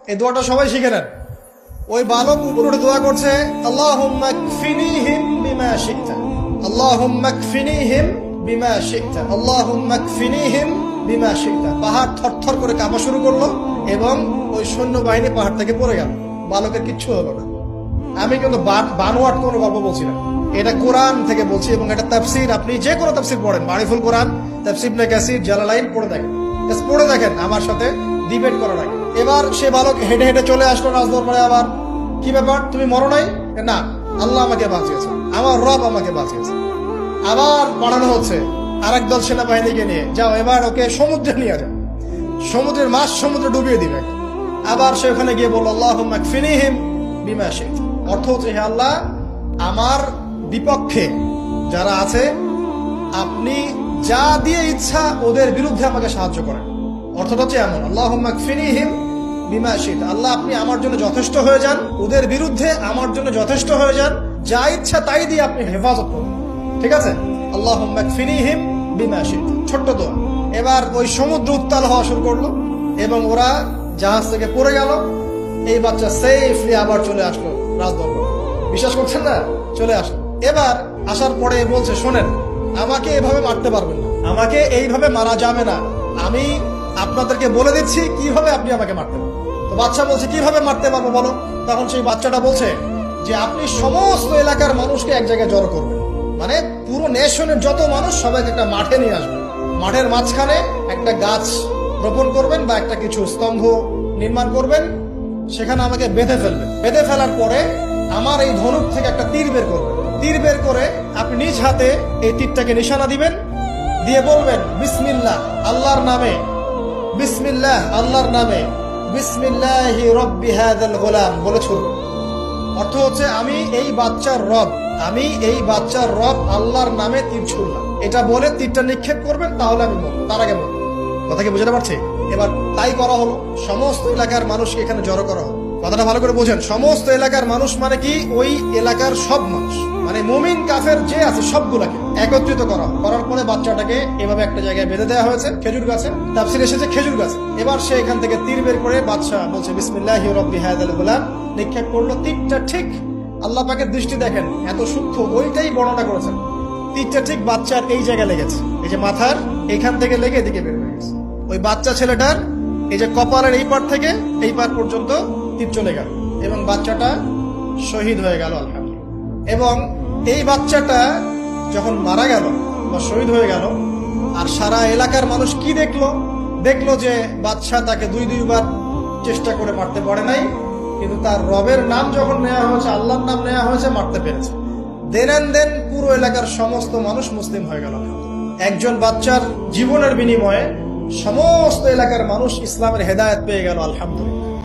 এই দোয়াটা সবাই শিখে নেন। ওই বালক উপরে উঠে দোয়া করছে, আল্লাহুম্মা কফিনিহিম বিমা শি'তা, আল্লাহুম্মা কফিনিহিম বিমা শি'তা, আল্লাহুম্মা কফিনিহিম বিমা শি'তা। পাহাড় থরথর করে কাঁপা শুরু করলো এবং ওই সৈন্যবাহিনী পাহাড় থেকে পড়ে গেল। বালকের কিচ্ছু হলো না। আমি কিন্তু বানোয়াট কোনো গল্প বলছি না, এটা কোরআন থেকে বলছি এবং এটা তাফসীর। আপনি যে কোনো তাফসীর পড়েন, মারিফুল কোরআন, তাফসীর ইবনে কাসির, জালালাইন পড়ে দেখেন, পড়ে দেখেন, আমার সাথে ডিবেট করার আগে। এবার সে বালক হেঁটে হেঁটে চলে আসলো রাজদরবারে। আবার কি ব্যাপার, তুমি মরো নাই? না, আল্লাহ আমাকে বাঁচিয়েছে, আমার রব আমাকে বাঁচিয়েছে। আবার পাঠানো হচ্ছে আরেক দল সেনাবাহিনীকে নিয়ে, যাও এবার ওকে সমুদ্রে নিয়ে যাও, সমুদ্রের মাছ সমুদ্রে ডুবিয়ে দিবে। আবার সে ওখানে গিয়ে বলল, আল্লাহুম্মা কফিনিহিম বিমা শি'তা। অর্থ হচ্ছে, হে আল্লাহ, আমার বিপক্ষে যারা আছে আপনি যা দিয়ে ইচ্ছা ওদের বিরুদ্ধে আমাকে সাহায্য করেন। অর্থটা হচ্ছে এমন, আল্লাহুম্মা কফিনিহিম বিমা শি'তা, আল্লাহ আপনি আমার জন্য যথেষ্ট হয়ে যান, ওদের বিরুদ্ধে আমার জন্য যথেষ্ট হয়ে যান, যা ইচ্ছা তাই দিয়ে আপনি হেফাজত করুন। ঠিক আছে, আল্লাহুম্মা কফিনিহিম বিমা শি'তা, ছোট্ট দোয়া। এবার ওই সমুদ্র উত্তাল হওয়া শুরু করলো এবং ওরা জাহাজ থেকে পড়ে গেল। এই বাচ্চা সেফলি আবার চলে আসলো রাজদরবারে। বিশ্বাস করছেন না? চলে আসলো। এবার আসার পরে বলছে, শোনেন, আমাকে এভাবে মারতে পারবেন না, আমাকে এইভাবে মারা যাবে না, আমি আপনাদেরকে বলে দিচ্ছি কিভাবে আপনি আমাকে মারতে পারবেন। তো বাচ্চা বলছে, কিভাবে মারতে পারবো বলো? তখন সেই বাচ্চাটা বলছে যে আপনি সমস্ত এলাকার মানুষকে এক জায়গায় জড়ো করবেন, মানে পুরো নেশনের যত মানুষ সবাইকে একটা মাঠে নিয়ে আসবেন, মাঠের মাঝখানে একটা গাছ রোপণ করবেন বা একটা কিছু স্তম্ভ নির্মাণ করবেন, সেখানে আমাকে বেঁধে ফেলবেন। বেঁধে ফেলার পরে আমার এই ধনুক থেকে একটা তীর বের করবেন, তীর বের করে আপনি নিজ হাতে এই তীরটাকে নিশানা দিবেন, দিয়ে বলবেন বিসমিল্লাহ আল্লাহর নামে, বিসমিল্লাহ আল্লাহর নামে, বিসমিল্লাহি রব্বি হাযাল গোলাম বলে ছুড়বেন। অর্থ হচ্ছে, আমি এই বাচ্চার রব, আমি এই বাচ্চার রব আল্লাহর নামে তীর ছুড়লাম, এটা বলে তীরটা নিক্ষেপ করবেন, তাহলে আমি মরবো, তার আগে মরবো। কথা কি বুঝতে পারছি? এবার তাই করা হলো, সমস্ত এলাকার মানুষকে এখানে জড়ো করা হলো। কথাটা ভালো করে বোঝেন, সমস্ত এলাকার মানুষ মানে কি, ওই এলাকার সব মানুষ, মানে মুমিন কাফের যে আছে সবগুলাকে একত্রিত করা হলো। করার পরে বাচ্চাটাকে এভাবে একটা জায়গায় বেঁধে দেওয়া হয়েছে, খেজুর গাছে, তাফসীরে এসেছে খেজুর গাছে। এবার সে এখান থেকে তীর বের করে বাচ্চা বলছে বিসমিল্লাহি রব্বি হাযাল গোলাম, নিক্ষেপ করলো। তীরটা ঠিক, আল্লাহ পাকের দৃষ্টি দেখেন এত সূক্ষ্ম, ওইটাই বর্ণনা করেছেন। তীরটা ঠিক বাচ্চার এই জায়গায় লেগেছে, এই যে মাথার এইখান থেকে লেগে এদিকে বের হয়ে গেছে। ওই বাচ্চা ছেলেটার এই যে কপালের এই পার থেকে এই পার পর্যন্ত তীর চলে গেল এবং বাচ্চাটা শহীদ হয়ে গেল, আলহামদুলিল্লাহ। এবং এই বাচ্চাটা যখন মারা গেল বা শহীদ হয়ে গেল, আর সারা এলাকার মানুষ কি দেখলো? দেখলো যে বাচ্চা তাকে দুইবার চেষ্টা করে মারতে পারে নাই, কিন্তু তার রবের নাম যখন নেওয়া হয়েছে, আল্লাহর নাম নেওয়া হয়েছে, মারতে পেরেছে। দেন পুরো এলাকার সমস্ত মানুষ মুসলিম হয়ে গেল। একজন বাচ্চার জীবনের বিনিময়ে সমস্ত এলাকার মানুষ ইসলামের হেদায়েত পেয়ে গেল, আলহামদুলিল্লাহ।